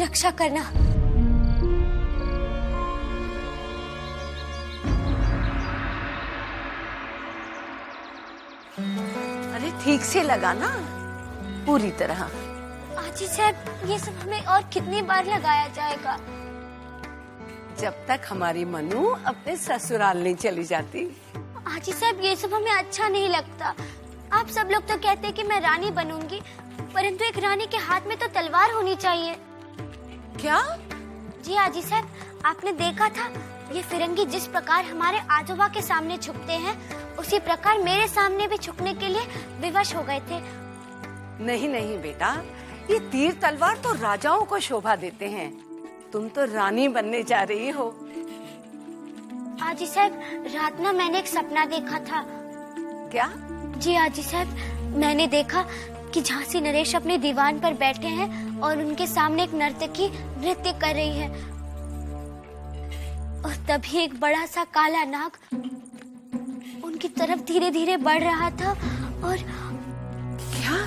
रक्षा करना। अरे ठीक से लगाना, पूरी तरह। आजी साहब, ये सब हमें और कितनी बार लगाया जाएगा? जब तक हमारी मनु अपने ससुराल नहीं चली जाती। आजी साहब, ये सब हमें अच्छा नहीं लगता। आप सब लोग तो कहते हैं कि मैं रानी बनूंगी, परंतु एक रानी के हाथ में तो तलवार होनी चाहिए। क्या? जी आजी साहब, आपने देखा था ये फिरंगी जिस प्रकार हमारे आजोबा के सामने झुकते हैं, उसी प्रकार मेरे सामने भी झुकने के लिए विवश हो गए थे। नहीं नहीं बेटा, ये तीर तलवार तो राजाओं को शोभा देते हैं। तुम तो रानी बनने जा रही हो। आजी साहब, रात ना मैंने एक सपना देखा था। क्या? जी आजी साहब, मैंने देखा कि झांसी नरेश अपने दीवान पर बैठे हैं और उनके सामने एक नर्तकी नृत्य कर रही है, और तभी एक बड़ा सा काला नाग उनकी तरफ धीरे धीरे बढ़ रहा था। और क्या?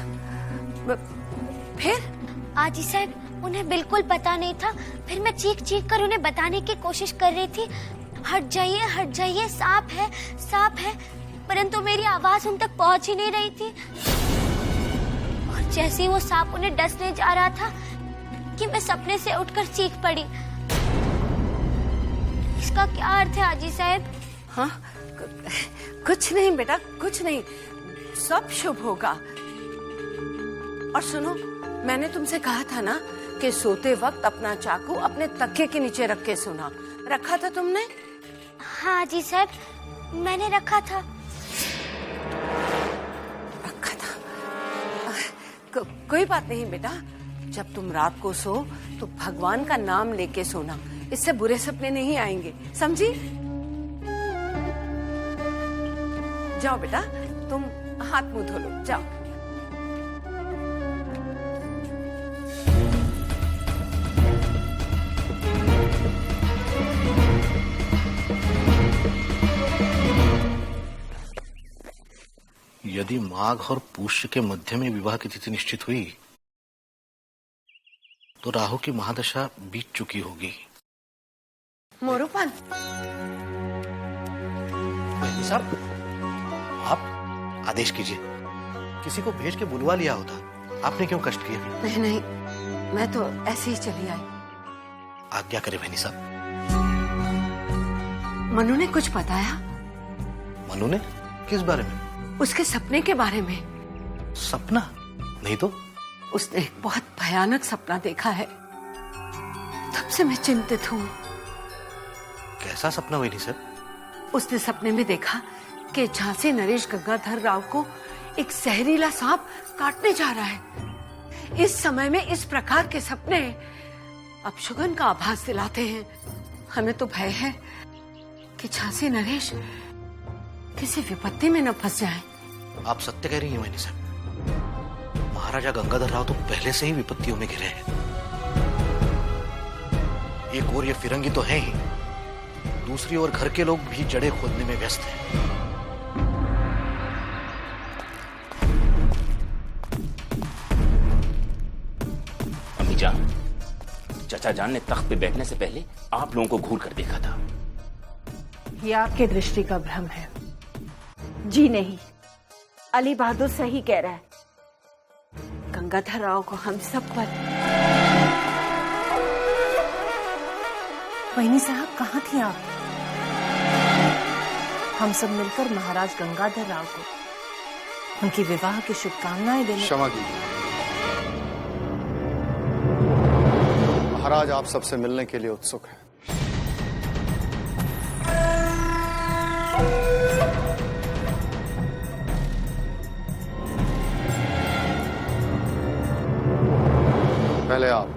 फिर? आजी साहब, उन्हें बिल्कुल पता नहीं था। फिर मैं चीख चीख कर उन्हें बताने की कोशिश कर रही थी, हट जाइए, सांप है, सांप है, परंतु मेरी आवाज उन तक पहुंच ही नहीं रही थी। और जैसे ही वो सांप उन्हें डसने जा रहा था कि मैं सपने से उठकर चीख पड़ी। इसका क्या अर्थ है आजी साहब? हाँ, कुछ नहीं बेटा, कुछ नहीं, सब शुभ होगा। और सुनो, मैंने तुमसे कहा था ना कि सोते वक्त अपना चाकू अपने तकिए के नीचे रख के सोना। रखा था तुमने? हाँ जी साहब, मैंने रखा था। रखा था? कोई बात नहीं बेटा, जब तुम रात को सो तो भगवान का नाम लेके सोना, इससे बुरे सपने नहीं आएंगे, समझी? जाओ बेटा, तुम हाथ मुंह धो लो, जाओ। यदि माघ और पुष्य के मध्य में विवाह की तिथि निश्चित हुई तो राहु की महादशा बीत चुकी होगी। मोरूपन, साहब, आप आदेश कीजिए, किसी को भेज के बुलवा लिया होता, आपने क्यों कष्ट किया? नहीं नहीं, मैं तो ऐसे ही चली आई। आज्ञा करे बहनी साहब। मनु ने कुछ बताया? मनु ने? किस बारे में? उसके सपने के बारे में। सपना? नहीं तो। उसने एक बहुत भयानक सपना देखा है, तब से मैं चिंतित हूँ। कैसा सपना हुई? नहीं सर। उसने सपने में देखा कि झांसी नरेश गंगाधर राव को एक जहरीला सांप काटने जा रहा है। इस समय में इस प्रकार के सपने अपशुगन का आभास दिलाते हैं। हमें तो भय है कि झांसी नरेश किसी विपत्ति में न फंस जाए। आप सत्य कह रही हैं वैनी साहब, महाराजा गंगाधर राव तो पहले से ही विपत्तियों में घिरे हैं। एक ओर ये फिरंगी तो है ही, दूसरी ओर घर के लोग भी जड़े खोदने में व्यस्त हैं। अम्मी जान, चाचा जान ने तख्त पे बैठने से पहले आप लोगों को घूर कर देखा था। ये आपके दृष्टि का भ्रम है। जी नहीं, अली बहादुर सही कह रहा है। गंगाधर राव को हम सब पर। वहीनी साहब, कहाँ थी आप? हम सब मिलकर महाराज गंगाधर राव को उनकी विवाह की शुभकामनाएं देने। क्षमा कीजिए, महाराज आप सबसे मिलने के लिए उत्सुक है। पहले आप।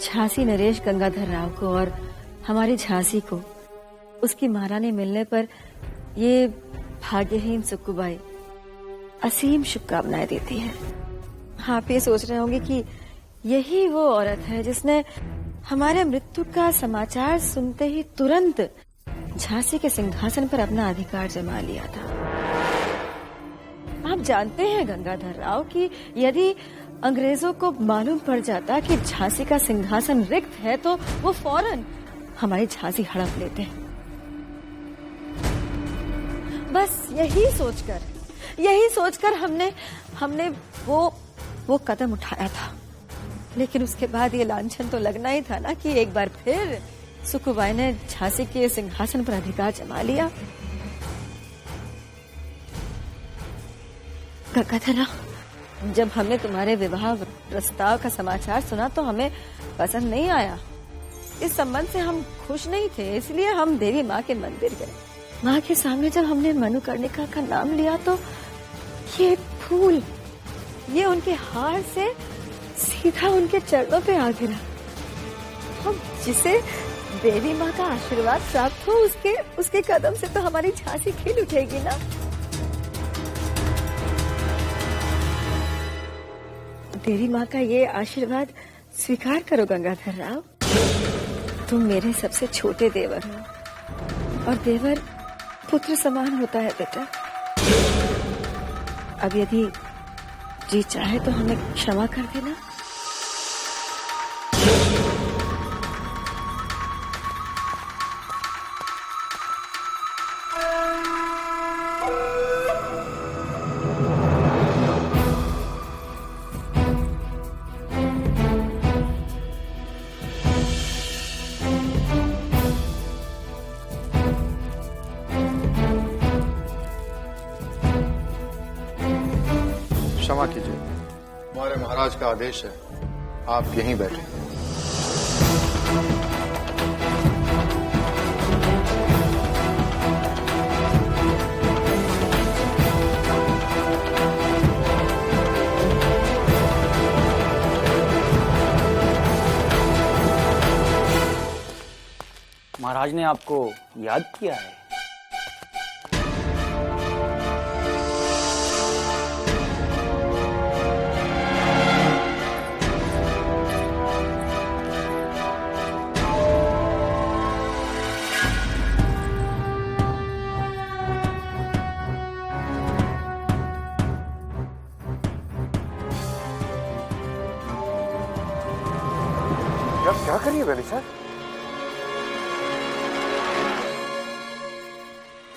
झांसी नरेश गंगाधर राव को और हमारी झांसी को उसकी महारानी मिलने पर ये भाग्यहीन सुक्कूबाई असीम शुभकामनाएं देती है। आप ये सोच रहे होंगे कि यही वो औरत है जिसने हमारे मृत्यु का समाचार सुनते ही तुरंत झांसी के सिंहासन पर अपना अधिकार जमा लिया था। आप जानते हैं गंगाधर राव कि यदि अंग्रेजों को मालूम पड़ जाता कि झांसी का सिंहासन रिक्त है तो वो फौरन हमारी झांसी हड़प लेते हैं। बस यही सोचकर हमने वो कदम उठाया था। लेकिन उसके बाद ये लांछन तो लगना ही था ना कि एक बार फिर सुक्कूबाई ने झांसी के सिंहासन पर अधिकार जमा लिया। गंगाधर, जब हमने तुम्हारे विवाह प्रस्ताव का समाचार सुना तो हमें पसंद नहीं आया। इस संबंध से हम खुश नहीं थे, इसलिए हम देवी माँ के मंदिर गए। माँ के सामने जब हमने मनुकर्णिका का नाम लिया तो ये फूल ये उनके हार से सीधा उनके चरणों पे आ गिरा। हम जिसे देवी माँ का आशीर्वाद प्राप्त हो उसके कदम से तो हमारी झांसी खिल उठेगी ना। देवी माँ का ये आशीर्वाद स्वीकार करो गंगाधर राव। तुम मेरे सबसे छोटे देवर हो और देवर पुत्र समान होता है बेटा। अब यदि जी चाहे तो हमें क्षमा कर देना। क्षमा कीजिए, हमारे महाराज का आदेश है, आप यहीं बैठे। महाराज ने आपको याद किया है। क्या करिए वैली साहब?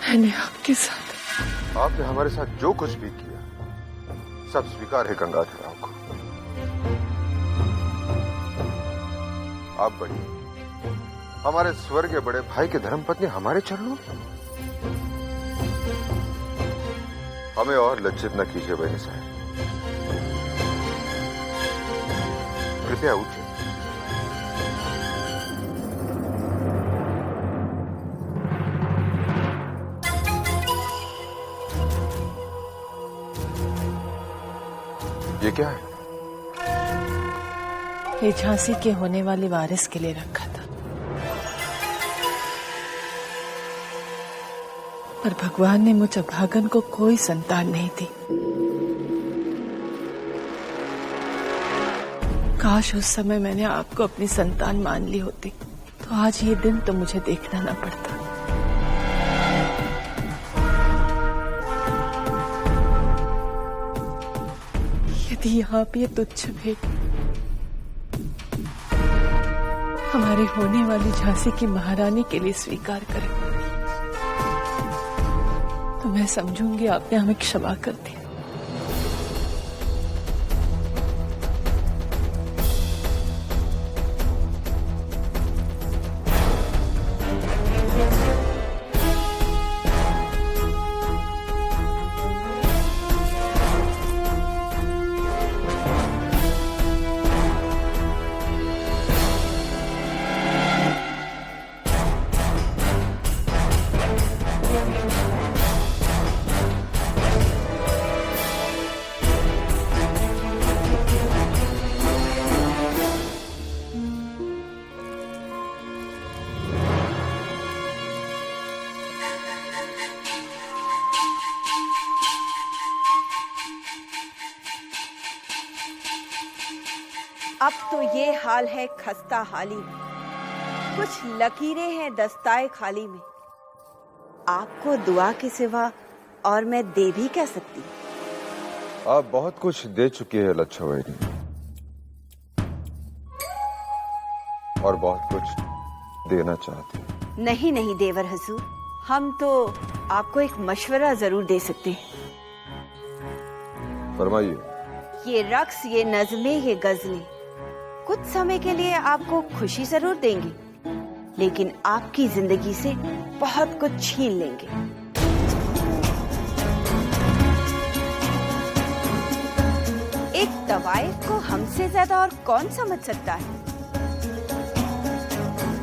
मैंने आपके साथ आपने हमारे साथ जो कुछ भी किया सब स्वीकार है गंगाधर राव को। आप बढ़िए, हमारे स्वर्गीय बड़े भाई के धर्मपत्नी हमारे चरणों में। हमें और लज्जित न कीजिए वैली साहब, कृपया उठिए। ये क्या है? ये झांसी के होने वाले वारिस के लिए रखा था, पर भगवान ने मुझ अभागन को कोई संतान नहीं दी। काश उस समय मैंने आपको अपनी संतान मान ली होती तो आज ये दिन तो मुझे देखना ना पड़ता। यदि आप ये तुच्छ भेंट हमारे होने वाली झांसी की महारानी के लिए स्वीकार करें तो मैं समझूंगी आपने हमें क्षमा कर दिया। हाल है खस्ता हाली में, कुछ लकीरें हैं दस्ताए खाली में। आपको दुआ के सिवा और मैं दे भी क्या सकती? आप बहुत कुछ दे चुकी है लच्छा वैरी, और बहुत कुछ देना चाहती है। नहीं नहीं देवर हुजूर, हम तो आपको एक मशवरा जरूर दे सकते हैं। फरमाइए। ये रक्स, ये नज़में, ये गजलें कुछ समय के लिए आपको खुशी जरूर देंगी, लेकिन आपकी जिंदगी से बहुत कुछ छीन लेंगे। एक तवाइफ को हमसे ज्यादा और कौन समझ सकता है?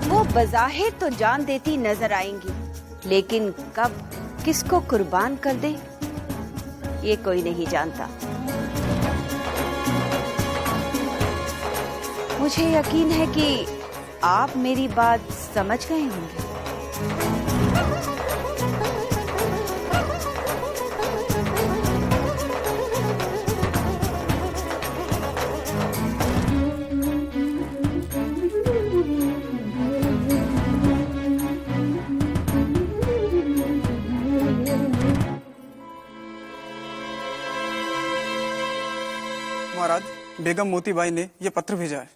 वो बज़ाहिर तो जान देती नजर आएंगी, लेकिन कब किसको कुर्बान कर दे ये कोई नहीं जानता। मुझे यकीन है कि आप मेरी बात समझ गए होंगे। महाराज, बेगम मोतीबाई ने यह पत्र भेजा है।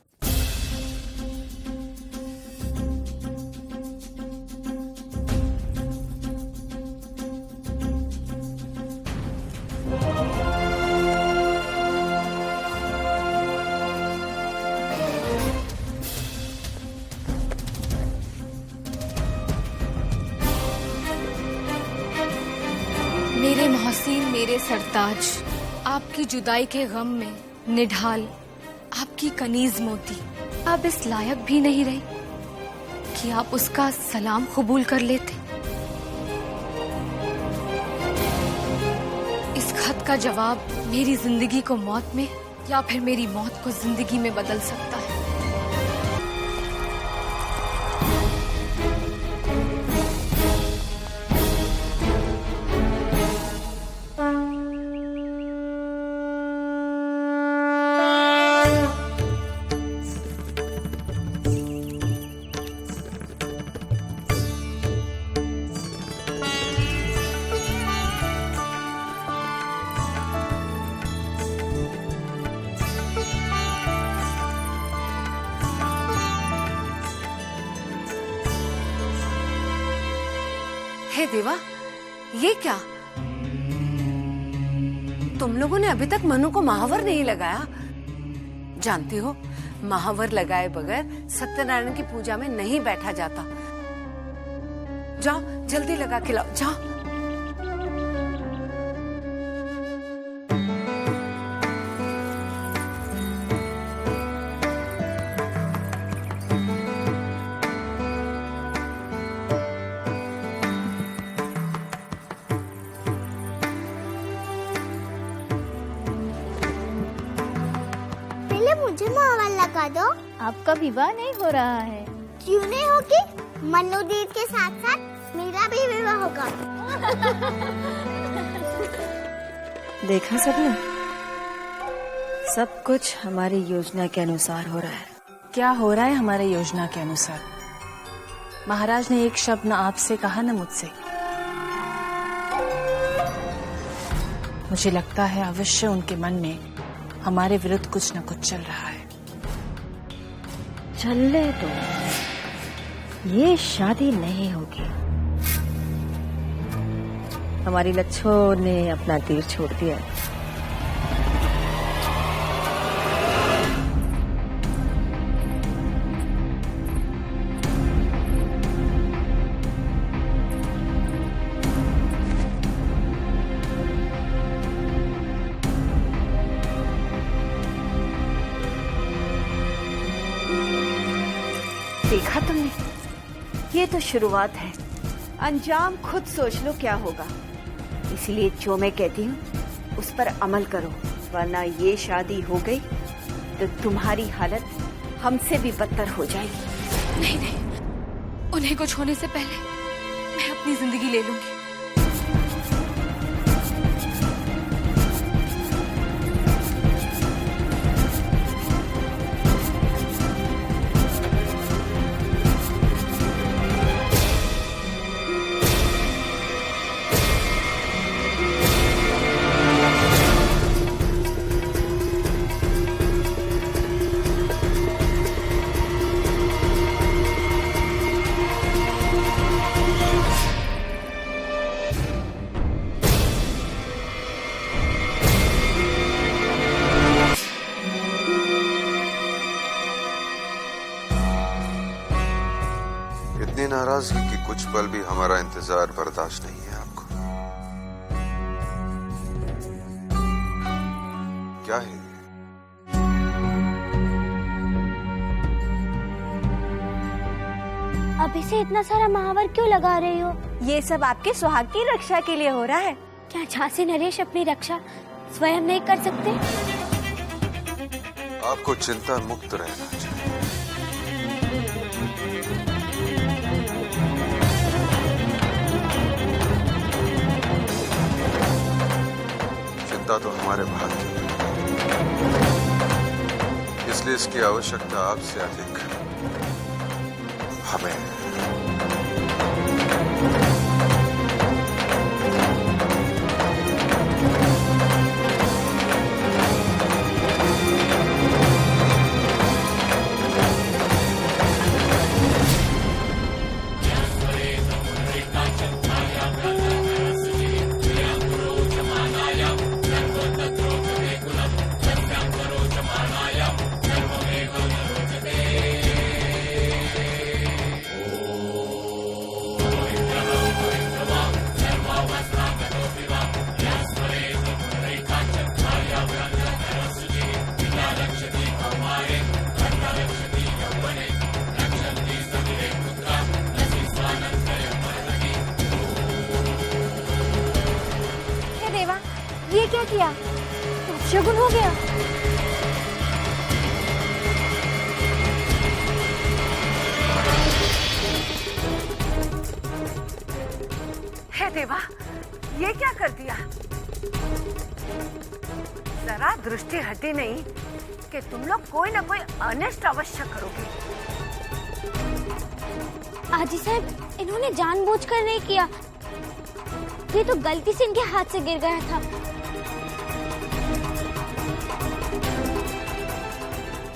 मेरे मोहसिन, मेरे सरताज, आपकी जुदाई के गम में निढाल आपकी कनीज मोती अब इस लायक भी नहीं रही कि आप उसका सलाम कबूल कर लेते। इस खत का जवाब मेरी जिंदगी को मौत में या फिर मेरी मौत को जिंदगी में बदल सकता है। हे देवा, ये क्या? तुम लोगों ने अभी तक मनु को महावर नहीं लगाया। जानती हो, महावर लगाए बगैर सत्यनारायण की पूजा में नहीं बैठा जाता। जाओ जल्दी लगा के लाओ, जाओ। मुझे महावर लगा दो। आपका विवाह नहीं हो रहा है। क्यों नहीं होगी? मन्नू दीदी के साथ साथ मेरा भी विवाह होगा। देखा सबने, सब कुछ हमारी योजना के अनुसार हो रहा है। क्या हो रहा है हमारे योजना के अनुसार? महाराज ने एक शब्द न आपसे कहा न मुझसे। मुझे लगता है अवश्य उनके मन में हमारे विरुद्ध कुछ न कुछ चल रहा है। चलने दो, ये शादी नहीं होगी। हमारी लच्छो ने अपना तीर छोड़ दिया है। देखा तुमने, ये तो शुरुआत है, अंजाम खुद सोच लो क्या होगा। इसलिए जो मैं कहती हूँ उस पर अमल करो, वरना ये शादी हो गई तो तुम्हारी हालत हमसे भी बदतर हो जाएगी। नहीं नहीं, उन्हें कुछ होने से पहले मैं अपनी जिंदगी ले लूंगी। इतनी नाराजगी कि कुछ पल भी हमारा इंतजार बर्दाश्त नहीं है आपको। क्या है ये? अभी से इतना सारा महावर क्यों लगा रही हो? ये सब आपके सुहाग की रक्षा के लिए हो रहा है। क्या झांसी नरेश अपनी रक्षा स्वयं नहीं कर सकते? आपको चिंता मुक्त रहना चाहिए। चिंता तो हमारे भाग्य में है, इसलिए इसकी आवश्यकता आपसे अधिक हमें है। ये क्या किया? शगुन हो गया। हे देवा, ये क्या कर दिया? जरा दृष्टि हटी नहीं कि तुम लोग कोई ना कोई अनिष्ट अवश्य करोगे। आजी साहब, इन्होंने जानबूझकर नहीं किया, ये तो गलती से इनके हाथ से गिर गया था।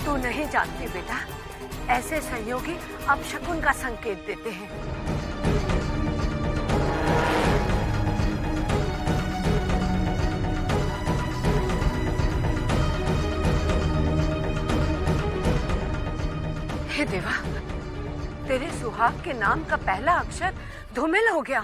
तू नहीं जानती बेटा, ऐसे संयोगी अपशकुन का संकेत देते हैं। हे देवा, तेरे सुहाग के नाम का पहला अक्षर धूमिल हो गया।